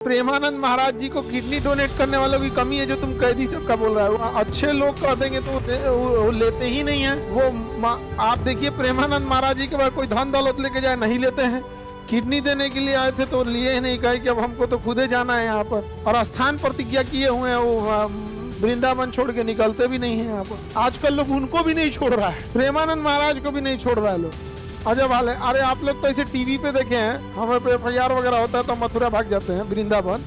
प्रेमानंद महाराज जी को kidney donate करने वालों की कमी है जो तुम कैदी सबका बोल रहा है। अच्छे लोग कह देंगे तो वो लेते ही नहीं है। आप देखिए प्रेमानंद महाराज जी के बाद कोई धन दौलत लेके जाए नहीं लेते हैं। किडनी देने के लिए आए थे तो लिए ही नहीं, कहे कि अब हमको तो खुदे जाना है यहाँ पर। और स्थान प्रतिज्ञा किए हुए हैं, वो वृंदावन छोड़ के निकलते भी नहीं है यहाँ पर। आजकल लोग उनको भी नहीं छोड़ रहा है, प्रेमानंद महाराज को भी नहीं छोड़ रहा है लोग। अजब हाल है। अरे आप लोग तो इसे टीवी पे देखे हैं, हमें पे FIR वगैरह होता है तो मथुरा भाग जाते हैं, वृंदावन।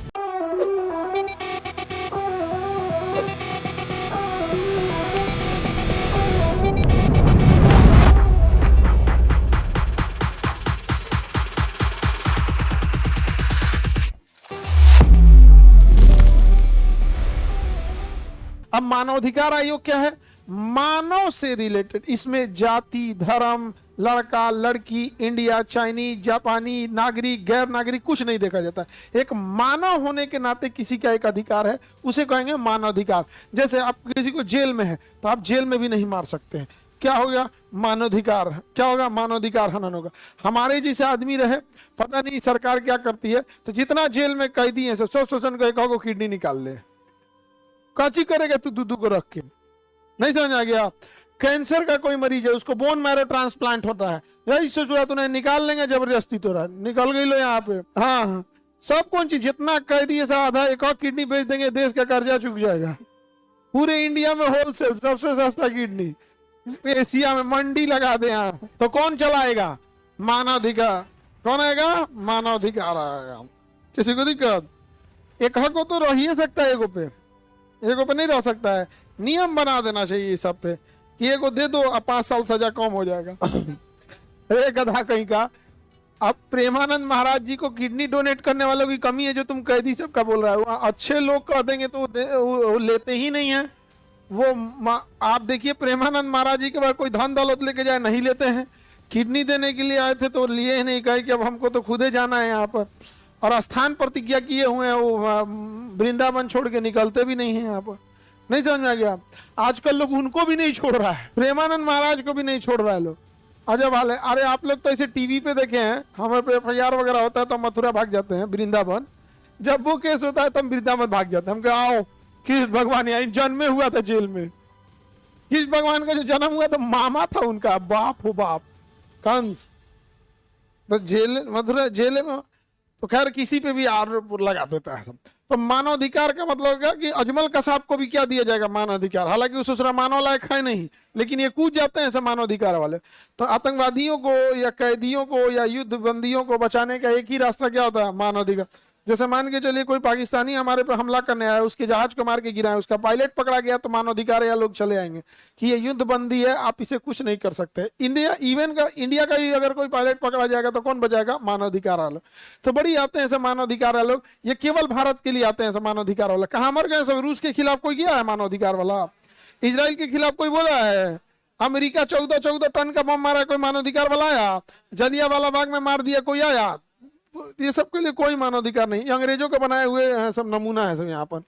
अब मानवाधिकार आयोग क्या है? मानव से रिलेटेड, इसमें जाति, धर्म, लड़का लड़की, इंडिया, चाइनीज, जापानी, नागरिक, गैर नागरिक कुछ नहीं देखा जाता। एक मानव होने के नाते किसी का एक अधिकार है, उसे कहेंगे मानवाधिकार। जैसे आप किसी को जेल में है तो आप जेल में भी नहीं मार सकते हैं, क्या हो गया? मानवाधिकार। क्या होगा? मानवाधिकार हनन होगा। हमारे जैसे आदमी रहे, पता नहीं सरकार क्या करती है, तो जितना जेल में कैदी है सब शोषण को एक किडनी निकाल ले। काची करेगा तू दूध को रख के? नहीं समझ आ गया? कैंसर का कोई मरीज है, उसको बोन मैरो ट्रांसप्लांट होता है, यही सोचा तूने निकाल लेंगे जबरदस्ती, तो रहा निकल गई लो यहाँ पे। हाँ, सब कौन चीज जितना कैदी है सब आधा एक और किडनी बेच देंगे, देश का कर्जा चुक जाएगा। पूरे इंडिया में होलसेल सबसे सस्ता किडनी, एशिया में मंडी लगा दे यहाँ, तो कौन चलाएगा? मानवाधिकार। कौन आएगा? मानवाधिकार आएगा। किसी को दिक्कत? एक हक को तो रह ही सकता है, एगो पे नहीं रह सकता है। नियम बना देना चाहिए सब पे कि एगो दे दो, 5 साल सजा कम हो जाएगा। अरे गधा कहीं का। अब प्रेमानंद महाराज जी को किडनी डोनेट करने वालों की कमी है जो तुम कैदी सबका बोल रहा है। अच्छे लोग कह देंगे तो वो लेते ही नहीं है। आप देखिए प्रेमानंद महाराज जी के बाद कोई धन दौलत लेके जाए नहीं लेते हैं। किडनी देने के लिए आए थे तो लिए ही नहीं, कहे कि अब हमको तो खुदे जाना है यहाँ पर। और स्थान प्रतिज्ञा किए हुए हैं, वो वृंदावन छोड़ के निकलते भी नहीं है यहाँ पर। नहीं समझ में आ गया? आजकल लोग उनको भी नहीं छोड़ रहा है, प्रेमानंद महाराज को भी नहीं छोड़ रहा है लोग। अजब हाल है। अरे आप लोग तो इसे टीवी पे देखे हैं, हमें पे FIR वगैरह होता है तो मथुरा भाग जाते हैं, वृंदावन। जब वो केस होता है तो हम वृंदावन भाग जाते हैं। हम कहे आओ, किस भगवान यहाँ जन्मे हुआ था जेल में, किस भगवान का जो जन्म हुआ था मामा था उनका, बाप हो बाप, कंस। तो जेल, मथुरा जेल में, तो खैर किसी पे भी आरोप लगा देता है सब। तो मानवाधिकार का मतलब क्या कि अजमल कसाब को भी क्या दिया जाएगा? मानवाधिकार। हालांकि उस मानव लायक है नहीं, लेकिन ये कूद जाते हैं सब मानवाधिकार वाले। तो आतंकवादियों को या कैदियों को या युद्ध बंदियों को बचाने का एक ही रास्ता क्या होता है? मानवाधिकार। जैसे मान के चलिए कोई पाकिस्तानी हमारे पे हमला करने आया, उसके जहाज को मार के गिराए, उसका पायलट पकड़ा गया, तो मानवाधिकार या लोग चले आएंगे कि ये युद्ध बंदी है, आप इसे कुछ नहीं कर सकते। इंडिया का ही अगर कोई पायलट पकड़ा जाएगा तो कौन बचाएगा? मानवाधिकार वाले। तो बड़ी आते हैं सब मानवाधिकार वाले लोग। ये केवल भारत के लिए आते हैं सब मानवाधिकार वाले। कहाँ मर गए सब? रूस के खिलाफ कोई गया है मानवाधिकार वाला? इसराइल के खिलाफ कोई बोला है? अमेरिका 14 टन का बम मारा, कोई मानवाधिकार वाला आया? जलियांवाला बाग में मार दिया, कोई आया? ये सब के लिए कोई मानवाधिकार नहीं। अंग्रेजों का बनाए हुए सब नमूना है सब यहाँ पर।